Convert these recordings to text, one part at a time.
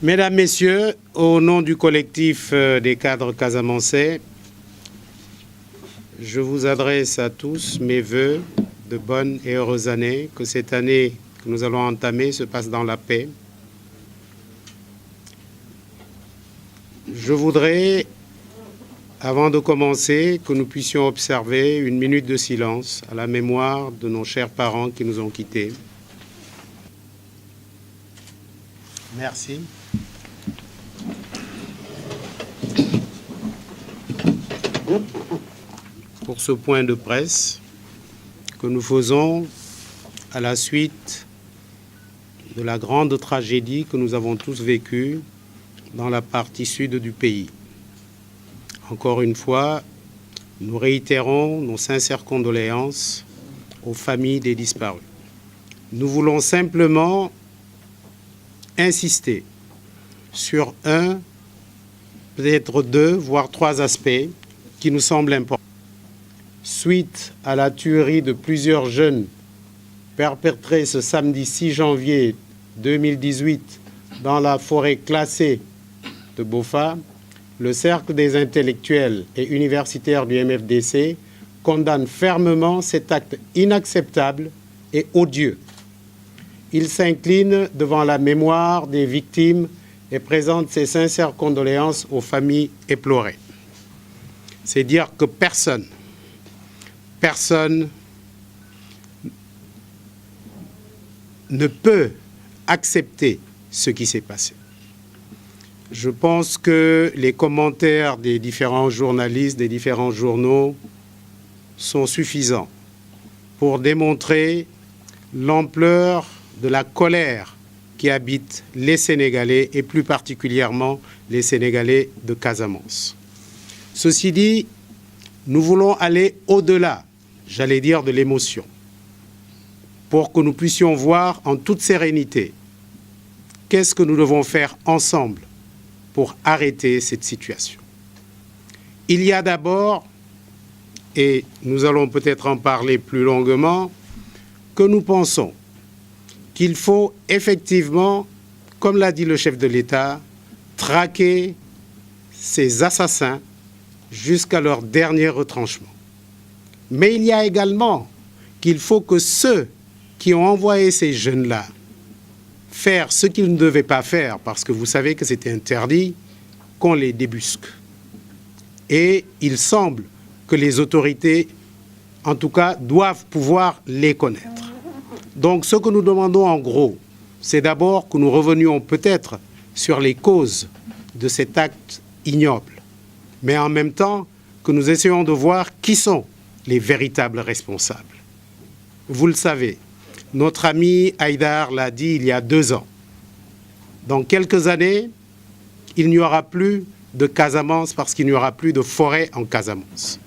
Mesdames, Messieurs, au nom du collectif des cadres casamançais, je vous adresse à tous mes vœux de bonnes et heureuses années, que cette année que nous allons entamer se passe dans la paix. Je voudrais, avant de commencer, que nous puissions observer une minute de silence à la mémoire de nos chers parents qui nous ont quittés. Merci. Pour ce point de presse que nous faisons à la suite de la grande tragédie que nous avons tous vécue dans la partie sud du pays. Encore une fois, nous réitérons nos sincères condoléances aux familles des disparus. Nous voulons simplement insister sur un, peut-être deux, voire trois aspects qui nous semblent importants. Suite à la tuerie de plusieurs jeunes perpétrée ce samedi 6 janvier 2018 dans la forêt classée de Bofa, le Cercle des intellectuels et universitaires du MFDC condamne fermement cet acte inacceptable et odieux. Il s'incline devant la mémoire des victimes et présente ses sincères condoléances aux familles éplorées. C'est dire que personne ne peut accepter ce qui s'est passé. Je pense que les commentaires des différents journalistes, des différents journaux sont suffisants pour démontrer l'ampleur de la colère qui habite les Sénégalais et plus particulièrement les Sénégalais de Casamance. Ceci dit, nous voulons aller au-delà, j'allais dire, de l'émotion, pour que nous puissions voir en toute sérénité qu'est-ce que nous devons faire ensemble pour arrêter cette situation. Il y a d'abord, et nous allons peut-être en parler plus longuement, que nous pensons qu'il faut effectivement, comme l'a dit le chef de l'État, traquer ces assassins jusqu'à leur dernier retranchement. Mais il y a également qu'il faut que ceux qui ont envoyé ces jeunes-là faire ce qu'ils ne devaient pas faire, parce que vous savez que c'était interdit, qu'on les débusque. Et il semble que les autorités, en tout cas, doivent pouvoir les connaître. Donc ce que nous demandons en gros, c'est d'abord que nous revenions peut-être sur les causes de cet acte ignoble, mais en même temps que nous essayons de voir qui sont les véritables responsables. Vous le savez, notre ami Haïdar l'a dit il y a 2 ans. Dans quelques années, il n'y aura plus de Casamance parce qu'il n'y aura plus de forêt en Casamance.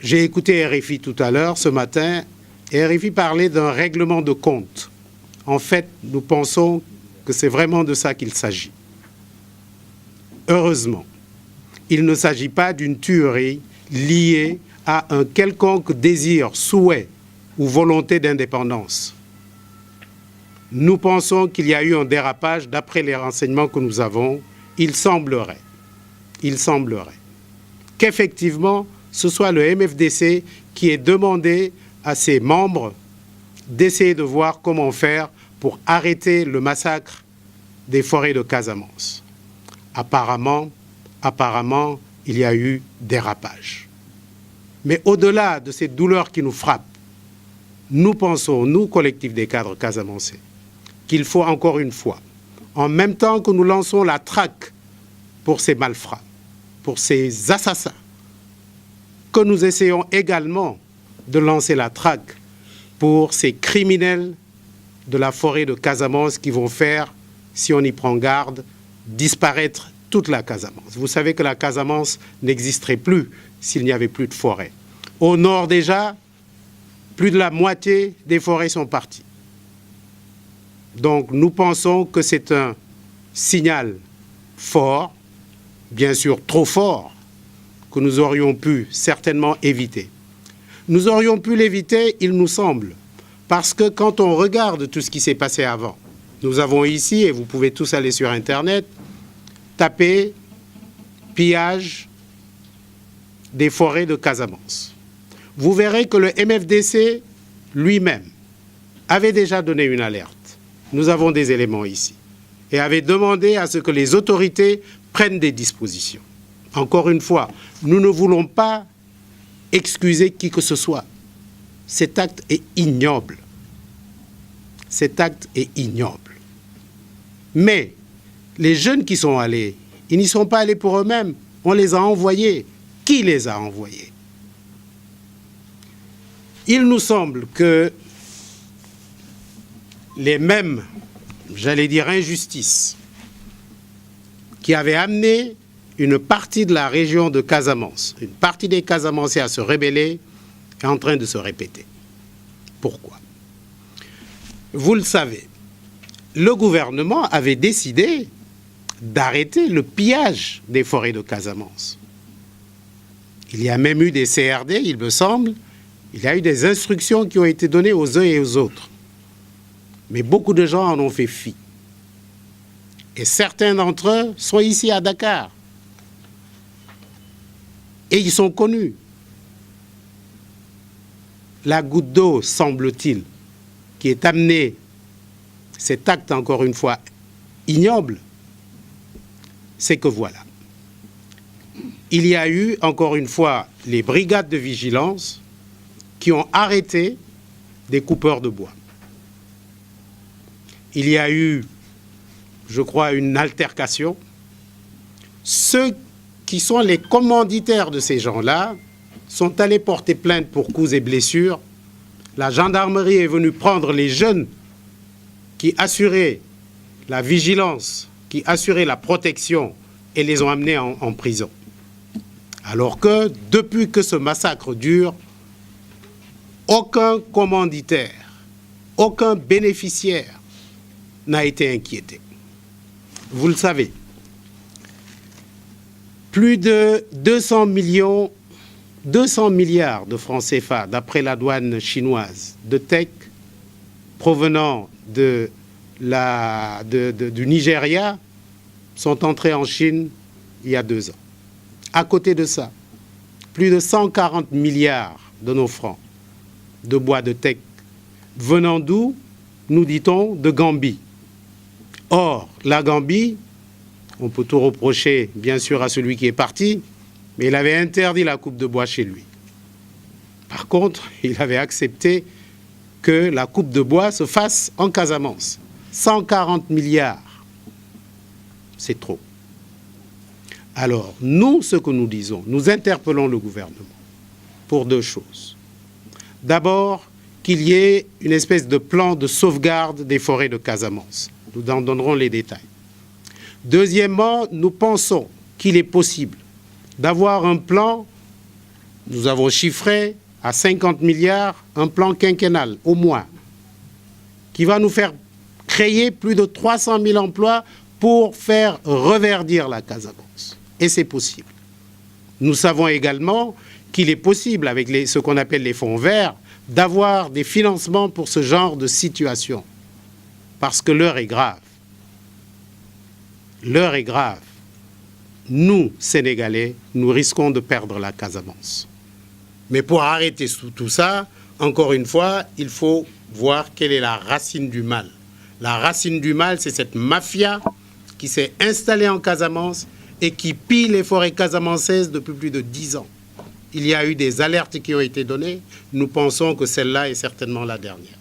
J'ai écouté RFI tout à l'heure, ce matin, et RFI parlait d'un règlement de compte. En fait, nous pensons que c'est vraiment de ça qu'il s'agit. Heureusement, il ne s'agit pas d'une tuerie liée à un quelconque désir, souhait ou volonté d'indépendance. Nous pensons qu'il y a eu un dérapage d'après les renseignements que nous avons. Il semblerait qu'effectivement, ce soit le MFDC qui ait demandé à ses membres d'essayer de voir comment faire pour arrêter le massacre des forêts de Casamance. Apparemment, il y a eu dérapage. Mais au-delà de cette douleur qui nous frappe, nous pensons, nous, collectif des cadres casamançais, qu'il faut encore une fois, en même temps que nous lançons la traque pour ces malfrats, pour ces assassins, que nous essayons également de lancer la traque pour ces criminels de la forêt de Casamance qui vont faire, si on y prend garde, disparaître toute la Casamance. Vous savez que la Casamance n'existerait plus s'il n'y avait plus de forêt. Au nord déjà, plus de la moitié des forêts sont parties. Donc nous pensons que c'est un signal fort, bien sûr trop fort, que nous aurions pu certainement éviter. Nous aurions pu l'éviter, il nous semble, parce que quand on regarde tout ce qui s'est passé avant, Nous avons ici, et vous pouvez tous aller sur Internet, taper pillage des forêts de Casamance. Vous verrez que le MFDC lui-même avait déjà donné une alerte. Nous avons des éléments ici. Et avait demandé à ce que les autorités prennent des dispositions. Encore une fois, nous ne voulons pas excuser qui que ce soit. Cet acte est ignoble. Cet acte est ignoble. Mais les jeunes qui sont allés, ils n'y sont pas allés pour eux-mêmes. On les a envoyés. Qui les a envoyés? Il nous semble que les mêmes, j'allais dire, injustices qui avaient amené une partie de la région de Casamance, une partie des Casamancés à se rebeller, est en train de se répéter. Pourquoi? Vous le savez, le gouvernement avait décidé d'arrêter le pillage des forêts de Casamance. Il y a même eu des CRD, il me semble. Il y a eu des instructions qui ont été données aux uns et aux autres. Mais beaucoup de gens en ont fait fi. Et certains d'entre eux sont ici à Dakar. Et ils sont connus. La goutte d'eau, semble-t-il, qui est amenée, cet acte encore une fois ignoble, c'est que voilà. Il y a eu, encore une fois, les brigades de vigilance qui ont arrêté des coupeurs de bois. Il y a eu, je crois, une altercation. Ceux qui sont les commanditaires de ces gens-là sont allés porter plainte pour coups et blessures. La gendarmerie est venue prendre les jeunes qui assuraient la vigilance, qui assuraient la protection et les ont amenés en prison. Alors que, depuis que ce massacre dure, aucun commanditaire, aucun bénéficiaire n'a été inquiété. Vous le savez, plus de 200 milliards de francs CFA, d'après la douane chinoise, de teck provenant du Nigeria, sont entrés en Chine il y a 2 ans. À côté de ça, plus de 140 milliards de nos francs de bois de teck venant d'où, nous dit-on, de Gambie. Or, la Gambie, on peut tout reprocher, bien sûr, à celui qui est parti, mais il avait interdit la coupe de bois chez lui. Par contre, il avait accepté que la coupe de bois se fasse en Casamance. 140 milliards, c'est trop. Alors, nous, ce que nous disons, nous interpellons le gouvernement pour 2 choses. D'abord, qu'il y ait une espèce de plan de sauvegarde des forêts de Casamance. Nous en donnerons les détails. Deuxièmement, nous pensons qu'il est possible d'avoir un plan, nous avons chiffré à 50 milliards, un plan quinquennal au moins, qui va nous faire créer plus de 300 000 emplois pour faire reverdir la Casamance. Et c'est possible. Nous savons également qu'il est possible, avec ce qu'on appelle les fonds verts, d'avoir des financements pour ce genre de situation. Parce que l'heure est grave. L'heure est grave. Nous, Sénégalais, nous risquons de perdre la Casamance. Mais pour arrêter tout ça, encore une fois, il faut voir quelle est la racine du mal. La racine du mal, c'est cette mafia qui s'est installée en Casamance et qui pille les forêts casamancaises depuis plus de 10 ans. Il y a eu des alertes qui ont été données. Nous pensons que celle-là est certainement la dernière.